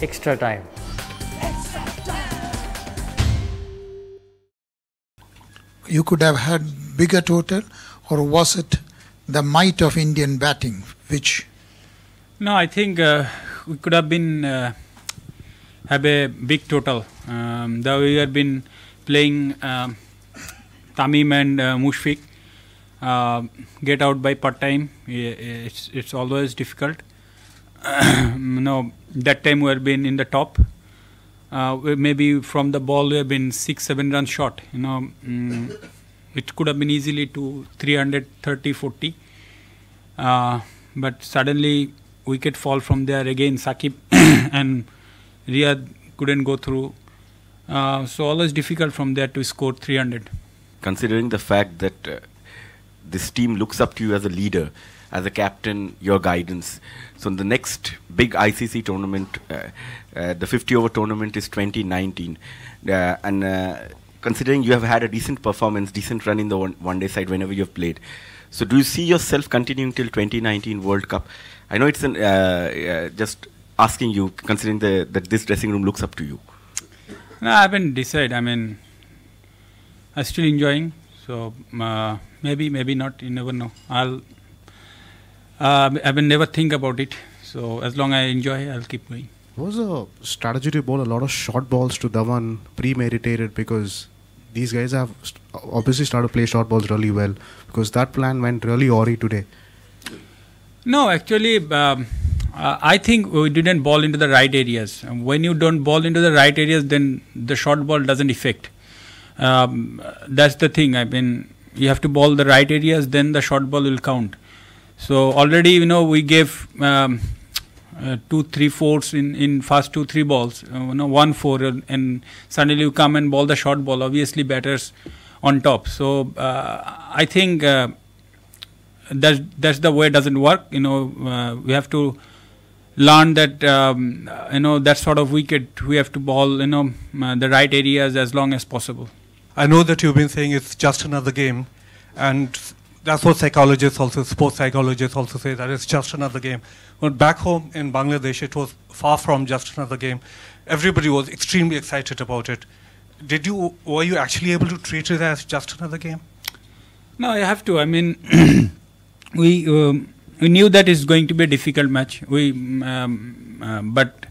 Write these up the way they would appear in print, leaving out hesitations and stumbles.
extra time. You could have had bigger total, or was it the might of Indian batting which? No, I think we could have been have a big total. Though we have been playing Tamim and Mushfiq, get out by part time. It's always difficult. That time we have been in the top. Maybe from the ball we have been 6-7 runs short. It could have been easily to 330-40. But suddenly wicket fall from there again. Sakib and Riyad couldn't go through. So always difficult from there to score 300. Considering the fact that this team looks up to you as a leader, as a captain, your guidance. So in the next big ICC tournament, the 50-over tournament is 2019. Considering you have had a decent performance, decent run in the one-day side whenever you have played. So do you see yourself continuing till 2019 World Cup? I know it's just asking you, considering that this dressing room looks up to you. No, I haven't decided. I mean, I'm still enjoying. So maybe not. You never know. I will never think about it. So as long as I enjoy, I'll keep going. Was a strategy to bowl a lot of short balls to Dhawan premeditated, because these guys have obviously started to play short balls really well, because that plan went really awry today? No, actually, I think we didn't ball into the right areas. When you don't ball into the right areas, then the short ball doesn't affect. That's the thing. I mean, you have to ball the right areas, then the short ball will count. So already, we gave 2-3 fours in first 2-3 balls, 1-4, and suddenly you come and ball the short ball. Obviously, batters on top. So I think that's the way it doesn't work. We have to learn that that sort of wicket we have to ball the right areas as long as possible. I know that you've been saying it's just another game, and that's what psychologists also, sports psychologists also say, that it's just another game. But back home in Bangladesh, it was far from just another game. Everybody was extremely excited about it. Were you actually able to treat it as just another game? No, I have to. I mean, we knew that it's going to be a difficult match. But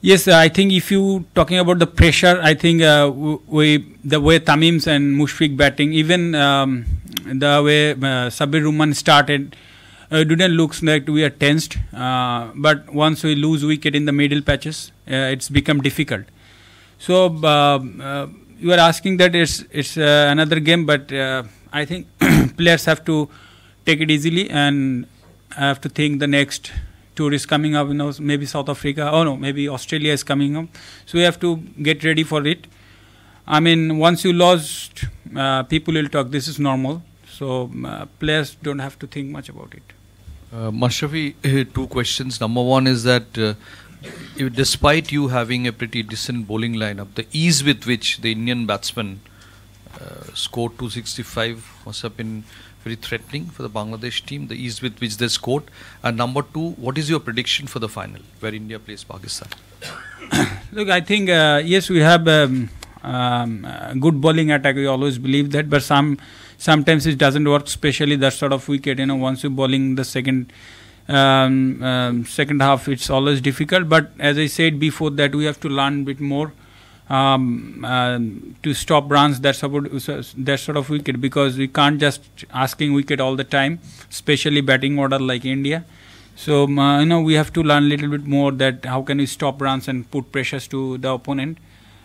yes, I think if you talking about the pressure, I think the way Tamim's and Mushfiq batting, even the way Sabir Rahman started, it didn't look like we are tensed. But once we lose wicket in the middle patches, it's become difficult. So you are asking that it's another game, but I think players have to take it easily, and I have to think the next tour is coming up. Maybe South Africa. Oh no, maybe Australia is coming up. So we have to get ready for it. I mean, once you lost, people will talk. This is normal. So players don't have to think much about it. Mashrafe, 2 questions. Number one is that despite you having a pretty decent bowling lineup, the ease with which the Indian batsmen scored 265 must have been very threatening for the Bangladesh team, the ease with which they scored. And number 2, what is your prediction for the final, where India plays Pakistan? Look, I think, yes, we have good bowling attack. We always believe that, but sometimes it doesn't work, especially that sort of wicket. Once you're bowling the second half, it's always difficult. But as I said before, that we have to learn a bit more to stop runs, that sort of wicket, because we can't just asking wicket all the time, especially batting order like India. So we have to learn a little bit more that how can we stop runs and put pressures to the opponent,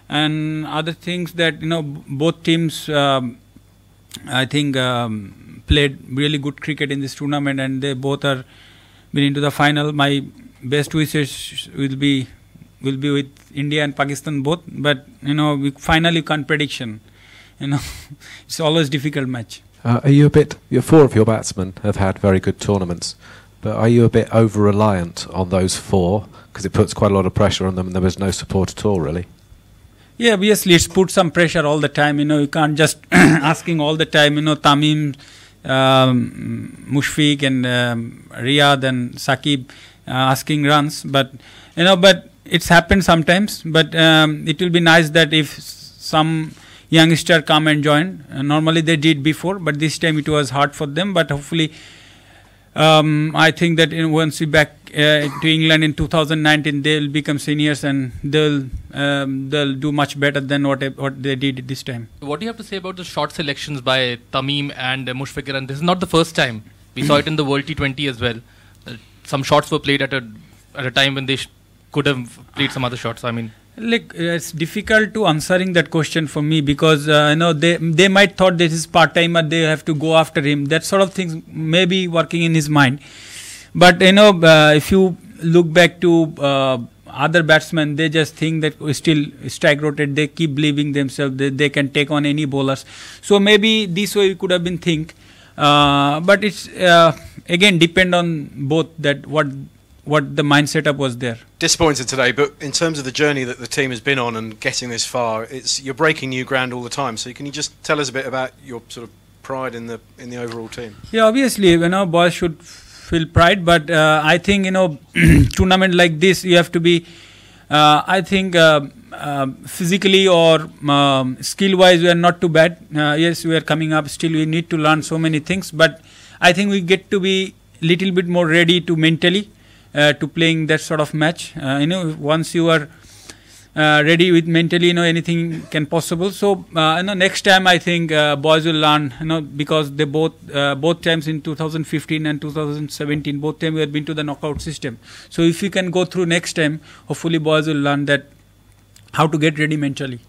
and other things that both teams I think played really good cricket in this tournament, and they both are been into the final. My best wishes will be with India and Pakistan both, but we finally can't prediction. It's always difficult match. Are you a bit? 4 of your batsmen have had very good tournaments, but are you a bit over-reliant on those 4, because it puts quite a lot of pressure on them, and there was no support at all, really? Yeah, obviously it's put some pressure all the time. You can't just asking all the time. Tamim, Mushfiq and Riyad and Sakib, asking runs. But but it's happened sometimes. But it will be nice that if some youngster come and join. Normally they did before, but this time it was hard for them. But hopefully, I think that once we back to England in 2019, they'll become seniors and they'll do much better than what they did this time. What do you have to say about the shot selections by Tamim and Mushfiqur? And this is not the first time. We saw it in the World T20 as well. Some shots were played at a time when they could have played some other shots. I mean, like it's difficult to answering that question for me because they might thought this is part timer, they have to go after him. That sort of things may be working in his mind. But if you look back to other batsmen, they just think that we still strike rotate. They keep believing themselves that they can take on any bowlers. So maybe this way we could have been think. But it's again depend on both that what the mindset up was there. Disappointed today, but in terms of the journey that the team has been on and getting this far, you're breaking new ground all the time. So can you just tell us a bit about your sort of pride in the overall team? Yeah, obviously, boys should feel pride, but I think tournament like this you have to be. I think physically or skill-wise we are not too bad. Yes, we are coming up. Still, we need to learn so many things, but I think we get to be little bit more ready to mentally. To playing that sort of match, once you are ready with mentally, anything can possible. So, next time I think boys will learn, because they both times in 2015 and 2017, both times we have been to the knockout system. So, if we can go through next time, hopefully boys will learn that how to get ready mentally.